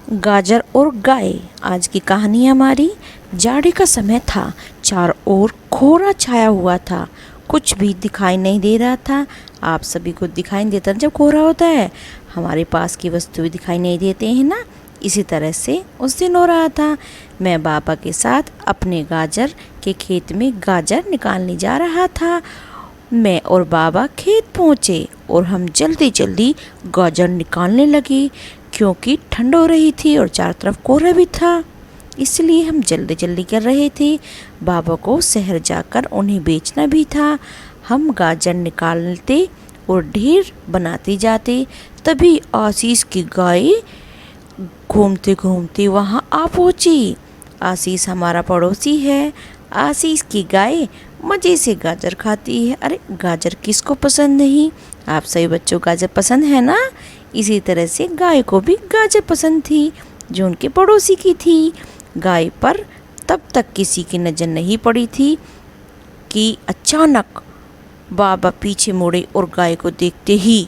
गाजर और गाय। आज की कहानी हमारी। जाड़े का समय था, चारों ओर कोहरा छाया हुआ था, कुछ भी दिखाई नहीं दे रहा था। आप सभी को दिखाई नहीं देता जब कोहरा होता है, हमारे पास की वस्तु भी दिखाई नहीं देते हैं ना। इसी तरह से उस दिन हो रहा था। मैं बाबा के साथ अपने गाजर के खेत में गाजर निकालने जा रहा था। मैं और बाबा खेत पहुँचे और हम जल्दी जल्दी गाजर निकालने लगे, क्योंकि ठंड हो रही थी और चारों तरफ कोहरा भी था, इसलिए हम जल्दी जल्दी कर रहे थे। बाबा को शहर जाकर उन्हें बेचना भी था। हम गाजर निकालते और ढेर बनाते जाते, तभी आशीष की गाय घूमते घूमते वहाँ आ पहुँची। आशीष हमारा पड़ोसी है। आशीष की गाय मज़े से गाजर खाती है। अरे गाजर किसको पसंद नहीं? आप सभी बच्चों गाजर पसंद है ना। इसी तरह से गाय को भी गाजर पसंद थी, जो उनके पड़ोसी की थी। गाय पर तब तक किसी की नज़र नहीं पड़ी थी कि अचानक बाबा पीछे मुड़े और गाय को देखते ही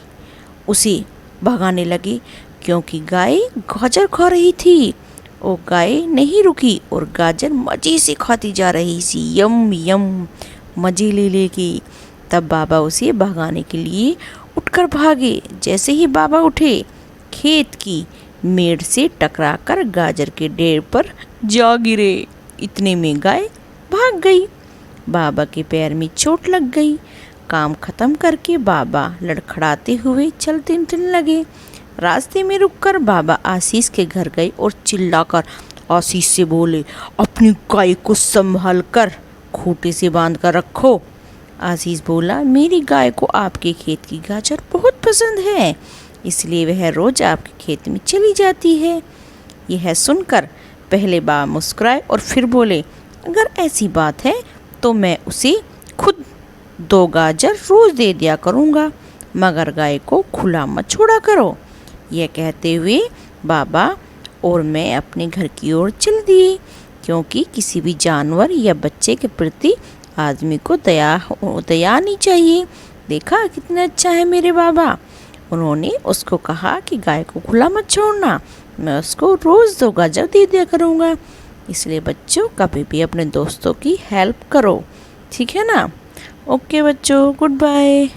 उसे भगाने लगे, क्योंकि गाय गाजर खा रही थी। वो गाय नहीं रुकी और गाजर मज़े से खाती जा रही थी, यम यम मज़े ले लेके। तब बाबा उसे भगाने के लिए उठकर भागे। जैसे ही बाबा उठे, खेत की मेड़ से टकराकर गाजर के ढेर पर जा गिरे। इतने में गाय भाग गई। बाबा के पैर में चोट लग गई। काम खत्म करके बाबा लड़खड़ाते हुए चलने लगे। रास्ते में रुककर बाबा आशीष के घर गए और चिल्लाकर आशीष से बोले, अपनी गाय को संभाल कर खूंटे से बांध कर रखो। आशीष बोला, मेरी गाय को आपके खेत की गाजर बहुत पसंद है, इसलिए वह रोज आपके खेत में चली जाती है। यह सुनकर पहले बाबा मुस्कुराए और फिर बोले, अगर ऐसी बात है तो मैं उसे खुद 2 गाजर रोज दे दिया करूँगा, मगर गाय को खुला मत छोड़ा करो। यह कहते हुए बाबा और मैं अपने घर की ओर चल दिए, क्योंकि किसी भी जानवर या बच्चे के प्रति आदमी को दया आनी चाहिए। देखा कितना अच्छा है मेरे बाबा। उन्होंने उसको कहा कि गाय को खुला मत छोड़ना, मैं उसको रोज़ 2 गाजर दे दिया करूँगा। इसलिए बच्चों कभी भी अपने दोस्तों की हेल्प करो, ठीक है ना। ओके बच्चों, गुड बाय।